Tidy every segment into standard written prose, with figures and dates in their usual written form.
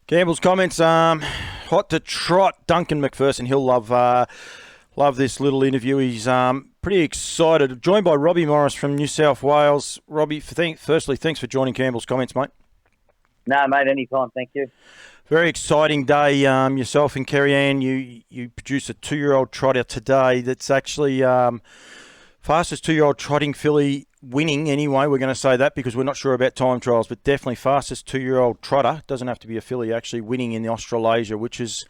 Campbell's comments, hot to trot. Duncan McPherson, he'll love this little interview. He's pretty excited. Joined by Robbie Morris from New South Wales. Robbie, firstly, thanks for joining Campbell's comments, mate. No, mate, anytime, thank you. Very exciting day. Yourself and Kerry Ann, you produced a 2-year-old trotter today. That's actually fastest 2-year-old trotting filly winning anyway. We're going to say that because we're not sure about time trials, but definitely fastest 2-year-old trotter. Doesn't have to be a filly, actually winning in the Australasia, which is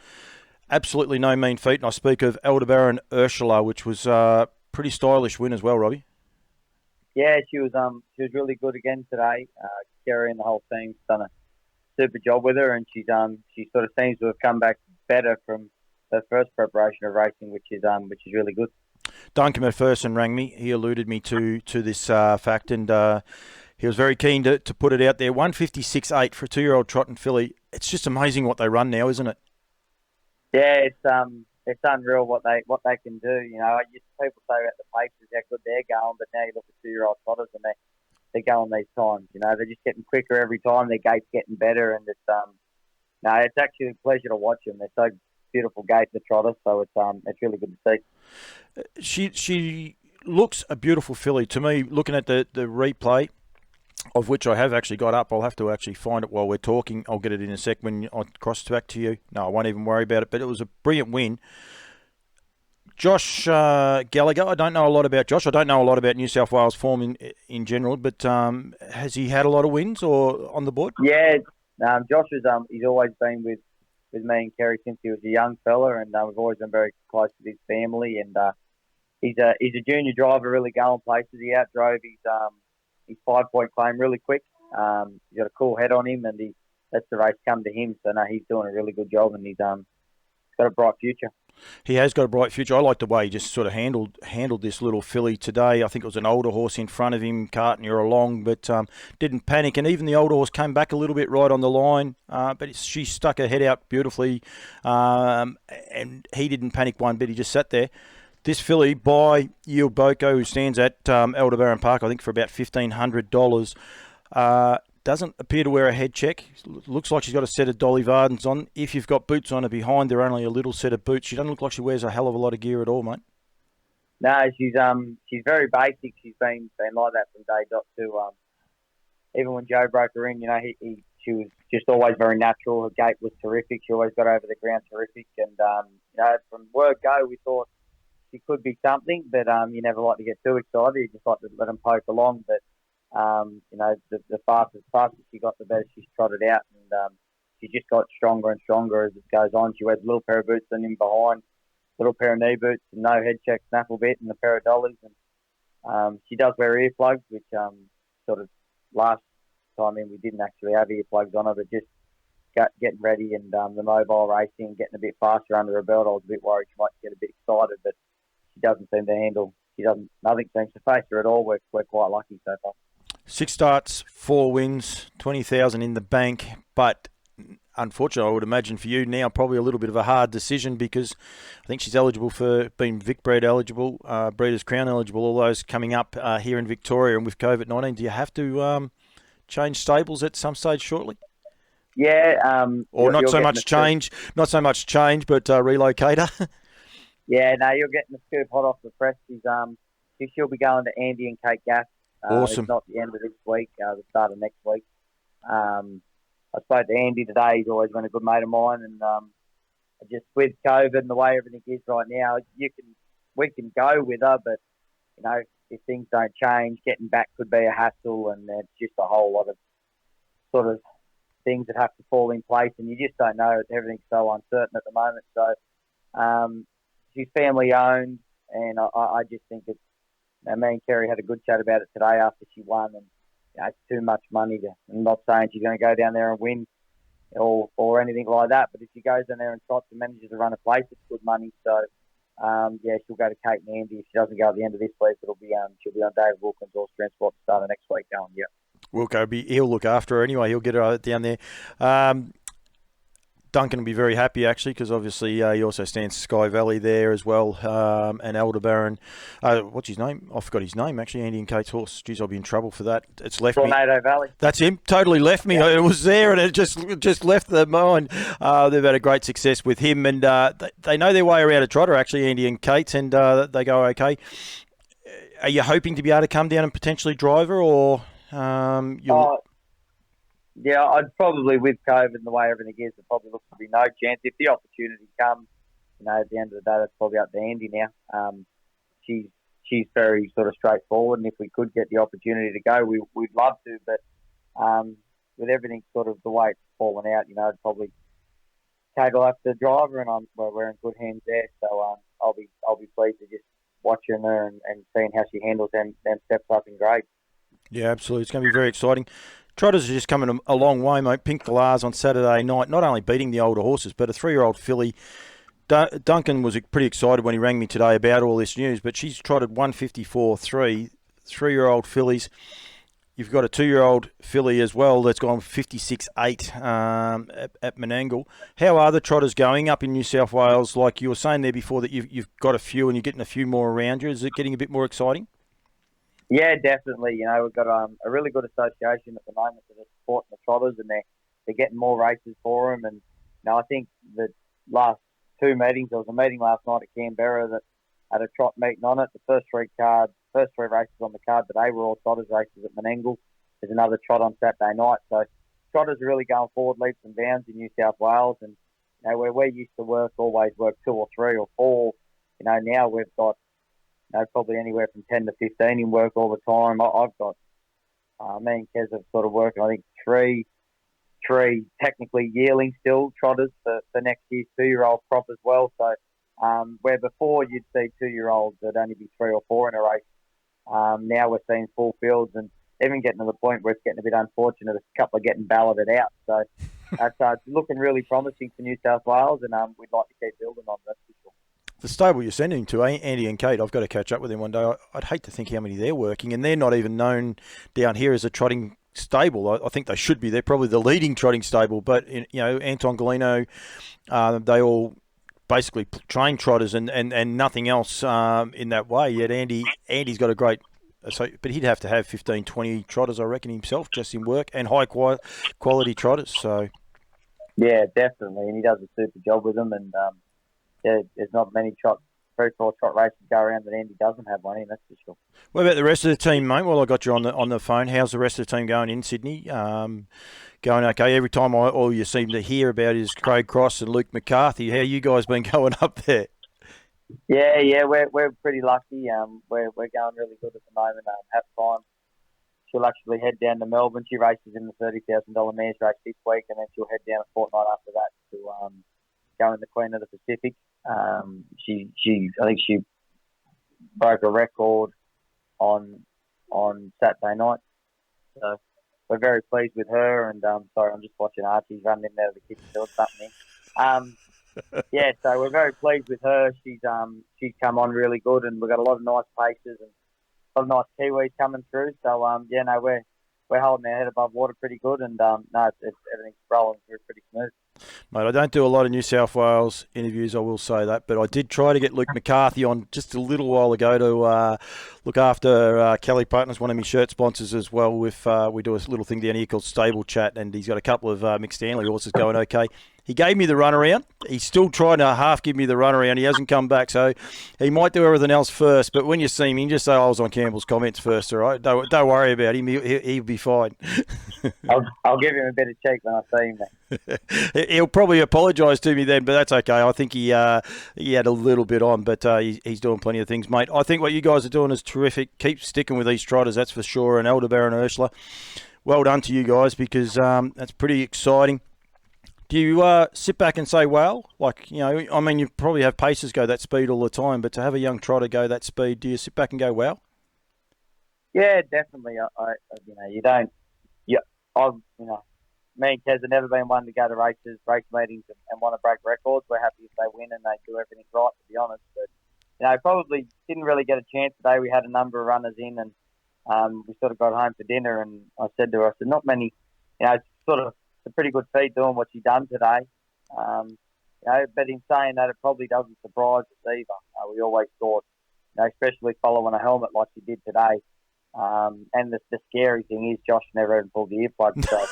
absolutely no mean feat. And I speak of Aldebaran Ersula, which was a pretty stylish win as well, Robbie. Yeah, she was really good again today. Kerry and the whole team's done a super job with her, and she sort of seems to have come back better from her first preparation of racing, which is really good. Duncan McPherson rang me. He alluded me to this fact, and he was very keen to put it out there. 156.8 for a 2-year-old trotting filly. It's just amazing what they run now, isn't it? Yeah, it's unreal what they can do. You know, people say about the paces how good they're going, but now you look at 2-year-old trotters and they're going these times. You know, they're just getting quicker every time. Their gait's getting better, and it's actually a pleasure to watch them. They're so beautiful gait, the trotters, so it's really good to see. She looks a beautiful filly to me. Looking at the replay, of which I have actually got up. I'll have to actually find it while we're talking. I'll get it in a sec when I cross back to you. No, I won't even worry about it, but it was a brilliant win. Josh Gallagher, I don't know a lot about Josh. I don't know a lot about New South Wales form in general, but has he had a lot of wins or on the board? Yeah, Josh is he's always been with me and Kerry since he was a young fella, and we've always been very close with his family. And he's a junior driver, really going places. He outdrove his 5-point claim really quick. He's got a cool head on him, and he lets the race come to him. So no, he's doing a really good job, and he's got a bright future. He has got a bright future. I like the way he just sort of handled this little filly today. I think it was an older horse in front of him, carting her along, but didn't panic. And even the older horse came back a little bit right on the line, but she stuck her head out beautifully, and he didn't panic one bit. He just sat there. This filly by Yield Boko, who stands at Aldebaran Park, I think for about $1,500, doesn't appear to wear a head check. Looks like she's got a set of Dolly Vardens on. If you've got boots on her behind, they're only a little set of boots. She doesn't look like she wears a hell of a lot of gear at all, mate. No, she's very basic. She's been like that from day dot to even when Joe broke her in, you know, she was just always very natural. Her gait was terrific. She always got over the ground terrific. And you know, from word go, we thought she could be something, but you never like to get too excited. You just like to let them poke along. But you know, the fastest she got, the better she's trotted out, and she just got stronger and stronger as it goes on. She wears a little pair of boots and in behind, little pair of knee boots, and no head check, snaffle bit, and a pair of dollies. And she does wear earplugs, which sort of last time in we didn't actually have earplugs on her, but just getting ready and the mobile racing, getting a bit faster under her belt. I was a bit worried she might get a bit excited, but she doesn't seem to handle. Nothing seems to face her at all. We're quite lucky so far. 6 starts, 4 wins, 20,000 in the bank. But unfortunately, I would imagine for you now probably a little bit of a hard decision because I think she's eligible for being Vic Bred eligible, Breeders' Crown eligible, all those coming up here in Victoria. And with COVID-19, do you have to change stables at some stage shortly? Yeah. Or not so much change, but relocator? Yeah, no, you're getting the scoop hot off the press. She'll be going to Andy and Kate Gaff. Awesome. It's not the end of this week, the start of next week. I spoke to Andy today. He's always been a good mate of mine. And just with COVID and the way everything is right now, we can go with her, but, you know, if things don't change, getting back could be a hassle, and there's just a whole lot of sort of things that have to fall in place, and you just don't know. Everything's so uncertain at the moment. So she's family owned, and I just think it's, you know, me and Kerry had a good chat about it today after she won, and you know, it's too much money I'm not saying she's going to go down there and win or anything like that, but if she goes down there and trots and manages to run a place, it's good money. So yeah, she'll go to Kate and Andy. If she doesn't go at the end of this week, she'll be on David Wilkins or Strength Spot to start of next week he'll look after her anyway. He'll get her down there. Duncan will be very happy, actually, because obviously he also stands Sky Valley there as well, and Aldebaran. What's his name? I forgot his name, actually, Andy and Kate's horse. Geez, I'll be in trouble for that. It's left me. Tornado Valley. That's him. Totally left me. It was there, and it just left the mind. They've had a great success with him, and they know their way around a trotter, actually, Andy and Kate, and they go okay. Are you hoping to be able to come down and potentially drive her, or yeah, I'd probably, with COVID and the way everything is, it probably looks to be no chance. If the opportunity comes, at the end of the day, that's probably up to Andy now. She's very sort of straightforward, and if we could get the opportunity to go, we'd love to. But with everything sort of the way it's fallen out, I'd probably Kate will have to drive her, and we're in good hands there. So I'll be pleased to just watching her and seeing how she handles them steps up in grade. Yeah, absolutely. It's going to be very exciting. Trotters are just coming a long way, mate. Pink Galars on Saturday night, not only beating the older horses, but a 3-year-old filly. Duncan was pretty excited when he rang me today about all this news, but she's trotted 154.3, 3-year-old fillies. You've got a 2-year-old filly as well that's gone 56.8 at Menangle. How are the trotters going up in New South Wales? Like you were saying there before that you've got a few and you're getting a few more around you. Is it getting a bit more exciting? Yeah, definitely. We've got a really good association at the moment that are supporting the trotters, and they're getting more races for them. And I think the last 2 meetings, there was a meeting last night at Canberra that had a trot meeting on it. The first 3 races on the card today were all trotters races at Menangle. There's another trot on Saturday night. So trotters are really going forward leaps and bounds in New South Wales. And where we used to always work 2 or 3 or 4. Now we've got probably anywhere from 10 to 15 in work all the time. I've got, me and Kez have sort of working, I think, three technically yearling still trotters for next year's 2-year-old crop as well. So where before you'd see 2-year-olds, there'd only be 3 or 4 in a race. Now we're seeing full fields, and even getting to the point where it's getting a bit unfortunate, a couple are getting balloted out. So it's looking really promising for New South Wales, and we'd like to keep building on that for sure. The stable you're sending to, Andy and Kate, I've got to catch up with them one day. I'd hate to think how many they're working, and they're not even known down here as a trotting stable. I think they should be. They're probably the leading trotting stable, but Anton Galino, they all basically train trotters and nothing else in that way. Yet Andy's got a great, but he'd have to have 15, 20 trotters, I reckon, himself, just in work, and high quality trotters. So yeah, definitely, and he does a super job with them, and there's not many 3-4 trot races go around that Andy doesn't have one in, that's for sure. What about the rest of the team, mate? Well, I got you on the phone. How's the rest of the team going in Sydney? Going okay? Every time all you seem to hear about is Craig Cross and Luke McCarthy. How you guys been going up there? Yeah, we're pretty lucky. We're going really good at the moment. Have time. She'll actually head down to Melbourne. She races in the $30,000 mares race this week, and then she'll head down a fortnight after that to go in the Queen of the Pacific. I think she broke a record on Saturday night. So we're very pleased with her. And sorry, I'm just watching Archie's running in there to the kitchen doing something. Yeah, so we're very pleased with her. She's come on really good, and we've got a lot of nice paces and a lot of nice Kiwis coming through. So we're holding our head above water pretty good, and everything's rolling through pretty smooth. Mate, I don't do a lot of New South Wales interviews, I will say that, but I did try to get Luke McCarthy on just a little while ago to look after Kelly Partners, one of my shirt sponsors as well. With we do a little thing down here called Stable Chat, and he's got a couple of Mick Stanley horses going okay. He gave me the runaround. He's still trying to half give me the runaround. He hasn't come back, so he might do everything else first. But when you see him, you just say, I was on Campbell's comments first, all right? Don't worry about him. He'll be fine. I'll give him a bit of cheek when I see him then. He'll probably apologise to me then, but that's okay. I think he had a little bit on, but he's doing plenty of things, mate. I think what you guys are doing is terrific. Keep sticking with these trotters, that's for sure. And Aldebaran Ersula, well done to you guys, because that's pretty exciting. Do you sit back and say, well, you probably have pacers go that speed all the time, but to have a young trotter go that speed, do you sit back and go, wow? Yeah, definitely. You don't. Me and Kez have never been one to go to race meetings and want to break records. We're happy if they win and they do everything right, to be honest. But probably didn't really get a chance today. We had a number of runners in, and we sort of got home for dinner, and I said to her, not many. It's a pretty good feat doing what she done today. But in saying that, it probably doesn't surprise us either. We always thought, especially following a helmet like she did today. And the scary thing is, Josh never even pulled the earplug. So,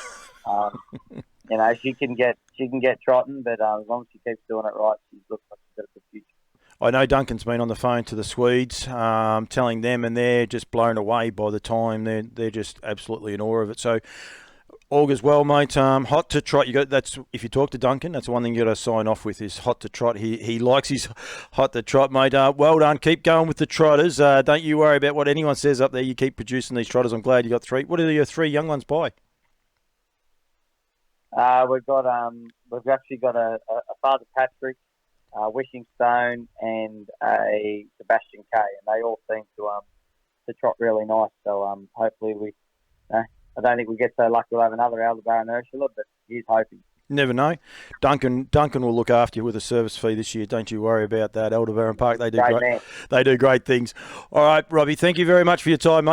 she can get trotting, but as long as she keeps doing it right, she looks like she's got a good future. I know Duncan's been on the phone to the Swedes, telling them, and they're just blown away by the time. They're just absolutely in awe of it. So, augurs well, mate. Hot to trot. That's if you talk to Duncan, that's one thing you got to sign off with is hot to trot. He likes his hot to trot, mate. Well done. Keep going with the trotters. Don't you worry about what anyone says up there. You keep producing these trotters. I'm glad you got 3. What are your 3 young ones by? We've actually got a Father Patrick, Wishing Stone, and a Sebastian K, and they all seem to trot really nice. So hopefully I don't think we get so lucky we'll have another Aldebaran Ersula, but he's hoping. Never know. Duncan will look after you with a service fee this year. Don't you worry about that. Aldebaran Park, they do great things. All right, Robbie, thank you very much for your time, mate.